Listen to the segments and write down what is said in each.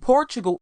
Portugal,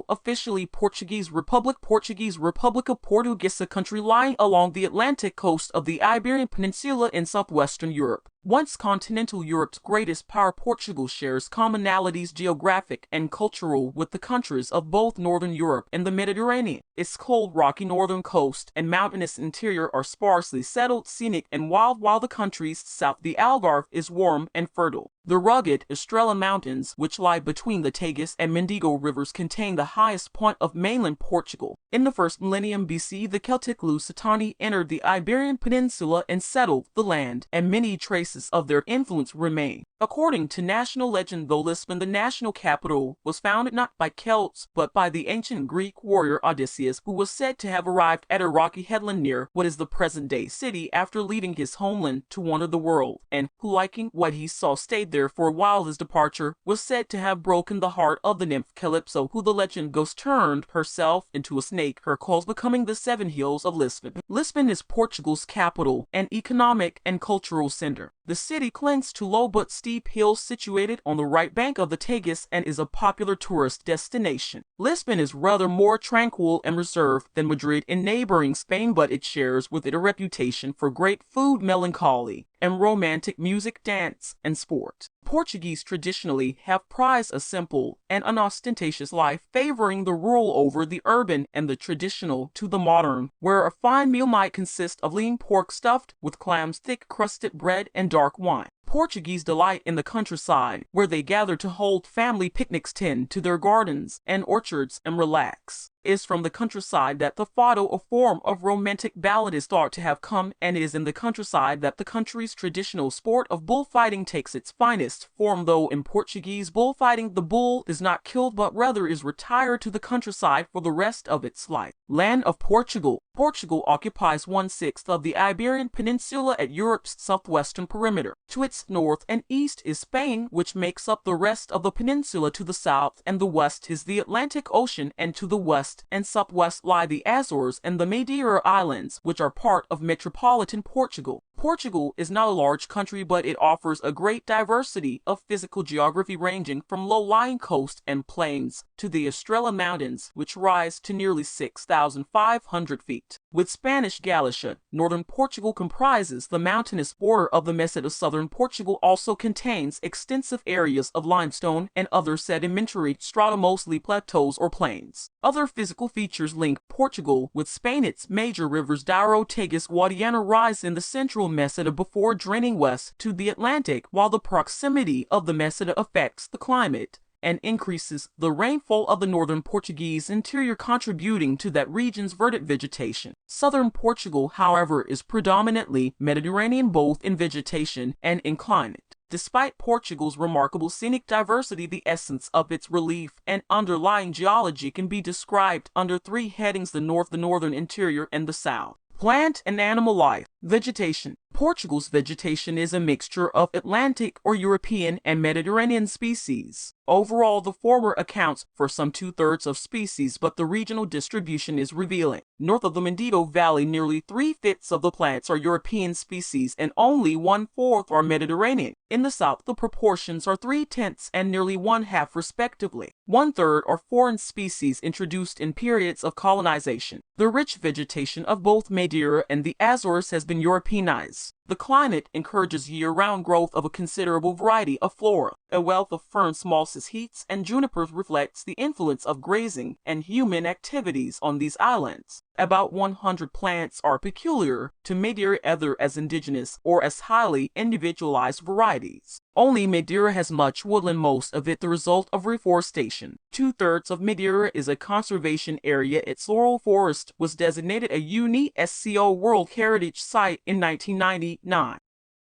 officially Portuguese Republic of Portugal, is a country lying along the Atlantic coast of the Iberian Peninsula in southwestern Europe. Once continental Europe's greatest power, Portugal shares commonalities geographic and cultural with the countries of both northern Europe and the Mediterranean. Its cold, rocky northern coast and mountainous interior are sparsely settled, scenic, and wild, while the country's south, the Algarve, is warm and fertile. The rugged Estrela Mountains, which lie between the Tagus and Mendigo rivers, contain the highest point of mainland Portugal. In the first millennium BC, the Celtic Lusitani entered the Iberian Peninsula and settled the land, and many traces of their influence remain. According to national legend, though Lisbon, the national capital, was founded not by Celts, but by the ancient Greek warrior Odysseus, who was said to have arrived at a rocky headland near what is the present-day city after leaving his homeland to wander the world, and who, liking what he saw, stayed there for a while. His departure was said to have broken the heart of the nymph Calypso, who, the legend goes, turned herself into a snake, her coils becoming the 7 hills of Lisbon. Lisbon is Portugal's capital and economic and cultural center. The city clings to low but steep hills situated on the right bank of the Tagus and is a popular tourist destination. Lisbon is rather more tranquil and reserved than Madrid in neighboring Spain, but it shares with it a reputation for great food, melancholy, and romantic music, dance, and sport. Portuguese traditionally have prized a simple and unostentatious life, favoring the rural over the urban and the traditional to the modern, where a fine meal might consist of lean pork stuffed with clams, thick crusted bread, and dark wine. Portuguese delight in the countryside, where they gather to hold family picnics, tend to their gardens and orchards, and relax. It is from the countryside that the fado, a form of romantic ballad, is thought to have come, and it is in the countryside that the country's traditional sport of bullfighting takes its finest form. Though in Portuguese bullfighting, the bull is not killed but rather is retired to the countryside for the rest of its life. Land of Portugal. Portugal occupies 1/6 of the Iberian Peninsula at Europe's southwestern perimeter. To its north and east is Spain, which makes up the rest of the peninsula. To the south and the west is the Atlantic Ocean, and to the west and southwest lie the Azores and the Madeira Islands, which are part of metropolitan Portugal. Portugal is not a large country, but it offers a great diversity of physical geography, ranging from low-lying coast and plains to the Estrela Mountains, which rise to nearly 6,500 feet. With Spanish Galicia, northern Portugal comprises the mountainous border of the Meseta. Southern Portugal also contains extensive areas of limestone and other sedimentary strata, mostly plateaus or plains. Other physical features link Portugal with Spain. Its major rivers Douro, Tagus, Guadiana rise in the central Meseta before draining west to the Atlantic, while the proximity of the Meseta affects the climate and increases the rainfall of the northern Portuguese interior, contributing to that region's verdant vegetation. Southern Portugal, however, is predominantly Mediterranean, both in vegetation and in climate. Despite Portugal's remarkable scenic diversity, the essence of its relief and underlying geology can be described under 3 headings: the north, the northern interior, and the south. Plant and animal life. Vegetation. Portugal's vegetation is a mixture of Atlantic or European and Mediterranean species. Overall, the former accounts for some 2/3 of species, but the regional distribution is revealing. North of the Mendigo Valley, nearly 3/5 of the plants are European species and only 1/4 are Mediterranean. In the south, the proportions are 3/10 and nearly 1/2 respectively. 1/3 are foreign species introduced in periods of colonization. The rich vegetation of both Madeira and the Azores has been Europeanized. The climate encourages year-round growth of a considerable variety of flora. A wealth of ferns, mosses, heaths, and junipers reflects the influence of grazing and human activities on these islands. About 100 plants are peculiar to Madeira, either as indigenous or as highly individualized varieties. Only Madeira has much woodland, most of it the result of reforestation. 2/3 of Madeira is a conservation area. Its laurel forest was designated a UNESCO World Heritage Site in 1999.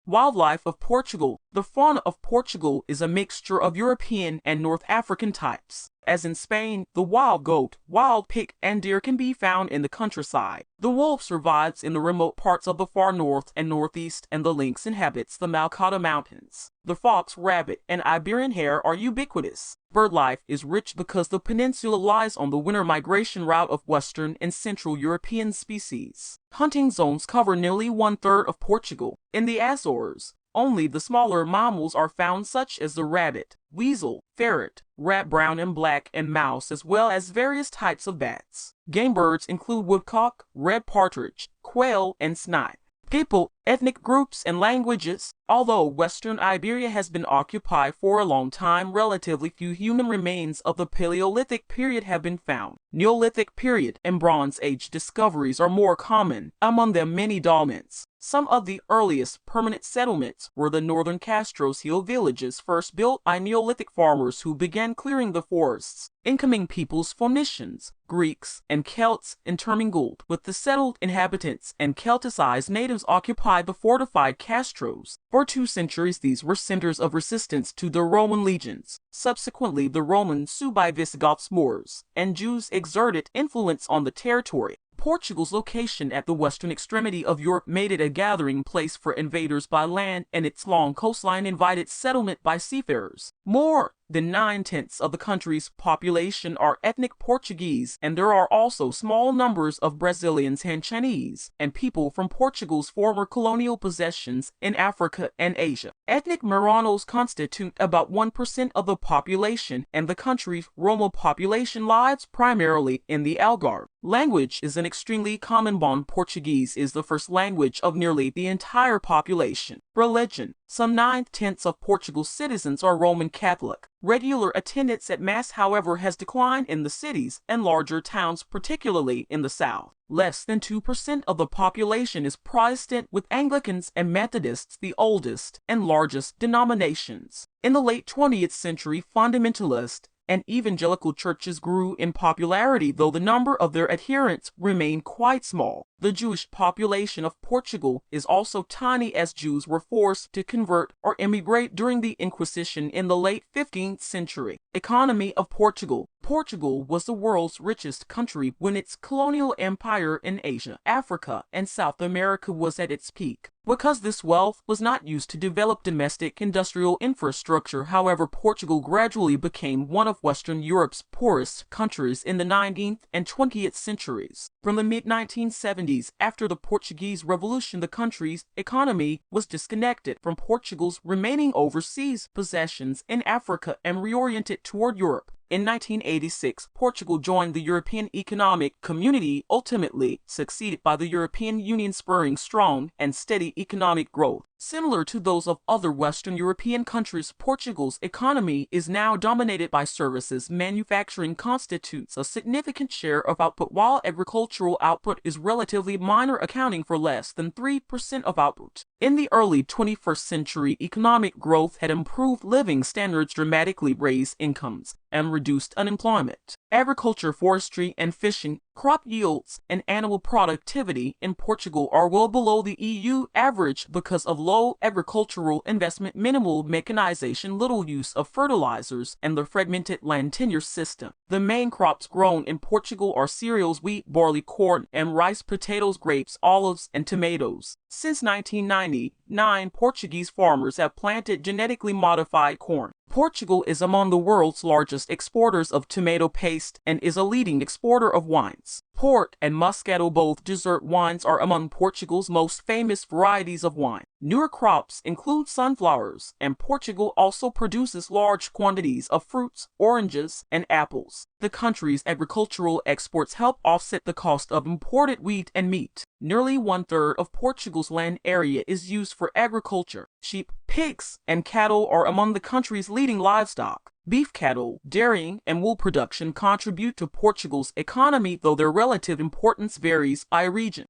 Wildlife of Portugal. The fauna of Portugal is a mixture of European and North African types. As in Spain, the wild goat, wild pig, and deer can be found in the countryside. The wolf survives in the remote parts of the far north and northeast, and the lynx inhabits the Malcata Mountains. The fox, rabbit, and Iberian hare are ubiquitous. Bird life is rich because the peninsula lies on the winter migration route of Western and Central European species. Hunting zones cover nearly 1/3 of Portugal. In the Azores, Only the smaller mammals are found, such as the rabbit, weasel, ferret, rat brown and black, and mouse, as well as various types of bats. Game birds include woodcock, red partridge, quail, and snipe. People, ethnic groups, and languages. Although Western Iberia has been occupied for a long time, relatively few human remains of the Paleolithic period have been found. Neolithic period and Bronze Age discoveries are more common, among them many dolmens. Some of the earliest permanent settlements were the northern Castros Hill villages, first built by Neolithic farmers who began clearing the forests. Incoming peoples, Phoenicians, Greeks, and Celts intermingled with the settled inhabitants, and Celticized natives occupied the fortified Castros. For 2 centuries, these were centers of resistance to the Roman legions. Subsequently, the Romans, sued by Visigoths, Moors, and Jews, exerted influence on the territory. Portugal's location at the western extremity of Europe made it a gathering place for invaders by land, and its long coastline invited settlement by seafarers. More than 9/10 of the country's population are ethnic Portuguese, and there are also small numbers of Brazilians and Chinese, and people from Portugal's former colonial possessions in Africa and Asia. Ethnic Marranos constitute about 1% of the population, and the country's Roma population lives primarily in the Algarve. Language is an extremely common bond. Portuguese is the first language of nearly the entire population. Religion. Some 9/10 of Portugal's citizens are Roman Catholic. Regular attendance at Mass, however, has declined in the cities and larger towns, particularly in the south. Less than 2% of the population is Protestant, with Anglicans and Methodists the oldest and largest denominations. In the late 20th century, fundamentalist and evangelical churches grew in popularity, though the number of their adherents remained quite small. The Jewish population of Portugal is also tiny, as Jews were forced to convert or emigrate during the Inquisition in the late 15th century. Economy of Portugal. Portugal was the world's richest country when its colonial empire in Asia, Africa, and South America was at its peak. Because this wealth was not used to develop domestic industrial infrastructure, however, Portugal gradually became one of Western Europe's poorest countries in the 19th and 20th centuries. From the mid-1970s, after the Portuguese Revolution, the country's economy was disconnected from Portugal's remaining overseas possessions in Africa and reoriented toward Europe. In 1986, Portugal joined the European Economic Community, ultimately succeeded by the European Union, spurring strong and steady economic growth. Similar to those of other Western European countries, Portugal's economy is now dominated by services. Manufacturing constitutes a significant share of output, while agricultural output is relatively minor, accounting for less than 3% of output. In the early 21st century, economic growth had improved living standards, dramatically raised incomes, and reduced unemployment. Agriculture, forestry, and fishing, crop yields, and animal productivity in Portugal are well below the EU average because of low agricultural investment, minimal mechanization, little use of fertilizers, and the fragmented land tenure system. The main crops grown in Portugal are cereals, wheat, barley, corn, and rice, potatoes, grapes, olives, and tomatoes. Since 1999, Portuguese farmers have planted genetically modified corn. Portugal is among the world's largest exporters of tomato paste and is a leading exporter of wines. Port and Moscato, both dessert wines, are among Portugal's most famous varieties of wine. Newer crops include sunflowers, and Portugal also produces large quantities of fruits, oranges, and apples. The country's agricultural exports help offset the cost of imported wheat and meat. Nearly 1/3 of Portugal's land area is used for agriculture. Sheep, pigs, and cattle are among the country's leading livestock. Beef cattle, dairying, and wool production contribute to Portugal's economy, though their relative importance varies by region.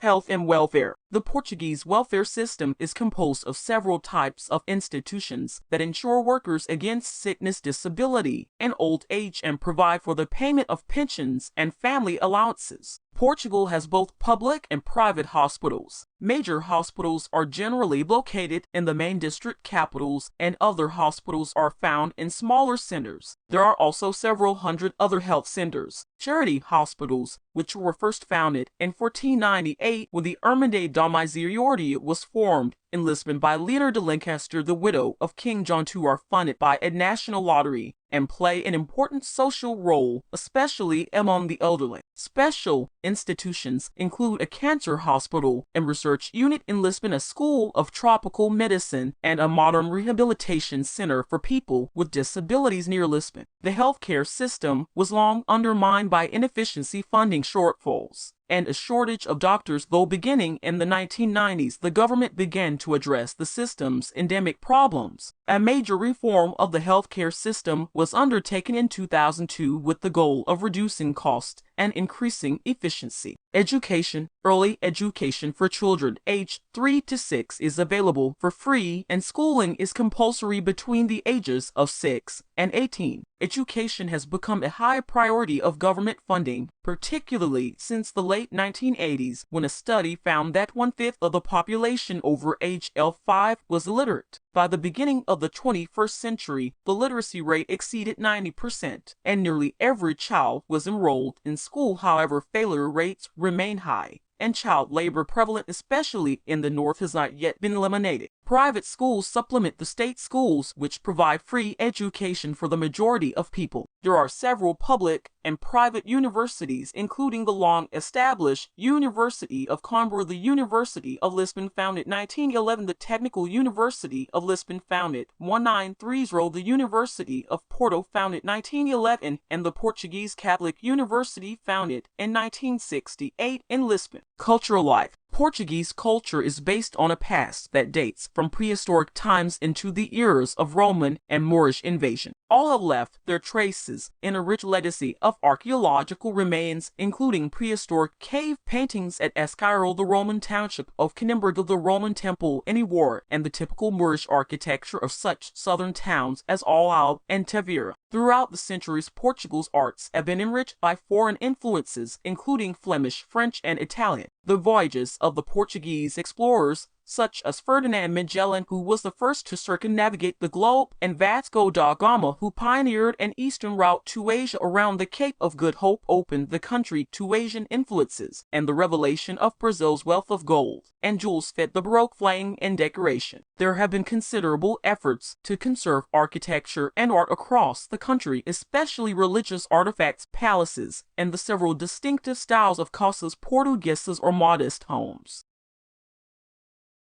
Health and welfare. The Portuguese welfare system is composed of several types of institutions that ensure workers against sickness, disability, and old age, and provide for the payment of pensions and family allowances. Portugal has both public and private hospitals. Major hospitals are generally located in the main district capitals, and other hospitals are found in smaller centers. There are also several hundred other health centers. Charity hospitals, which were first founded in 1498 when the Irmandade da Misericórdia was formed, in Lisbon by Leonor de Lancaster, the widow of King John II, are funded by a national lottery and play an important social role, especially among the elderly. Special institutions include a cancer hospital and research unit in Lisbon, a school of tropical medicine, and a modern rehabilitation center for people with disabilities near Lisbon. The healthcare system was long undermined by inefficiency, funding shortfalls, and a shortage of doctors, though beginning in the 1990s, the government began to address the system's endemic problems. A major reform of the healthcare system was undertaken in 2002 with the goal of reducing cost and increasing efficiency. Education. Early education for children aged 3 to 6 is available for free, and schooling is compulsory between the ages of 6 and 18. Education has become a high priority of government funding, particularly since the late 1980s, when a study found that 1/5 of the population over age L5 was illiterate. By the beginning of the 21st century, the literacy rate exceeded 90%, and nearly every child was enrolled in school. However, failure rates remain high, and child labor prevalent, especially in the North, has not yet been eliminated. Private schools supplement the state schools, which provide free education for the majority of people. There are several public and private universities, including the long-established University of Coimbra, the University of Lisbon, founded 1911, the Technical University of Lisbon, founded 1930, the University of Porto, founded 1911, and the Portuguese Catholic University, founded in 1968 in Lisbon. Cultural life. Portuguese culture is based on a past that dates from prehistoric times into the eras of Roman and Moorish invasion. All have left their traces in a rich legacy of archaeological remains, including prehistoric cave paintings at Escairo, the Roman township of Coimbra, the Roman temple in Ivoire, and the typical Moorish architecture of such southern towns as Algarve and Tavira. Throughout the centuries, Portugal's arts have been enriched by foreign influences, including Flemish, French, and Italian. The voyages of the Portuguese explorers, such as Ferdinand Magellan, who was the first to circumnavigate the globe, and Vasco da Gama, who pioneered an eastern route to Asia around the Cape of Good Hope, opened the country to Asian influences, and the revelation of Brazil's wealth of gold and jewels fed the Baroque flame and decoration. There have been considerable efforts to conserve architecture and art across the country, especially religious artifacts, palaces, and the several distinctive styles of casas portuguesas or modest homes.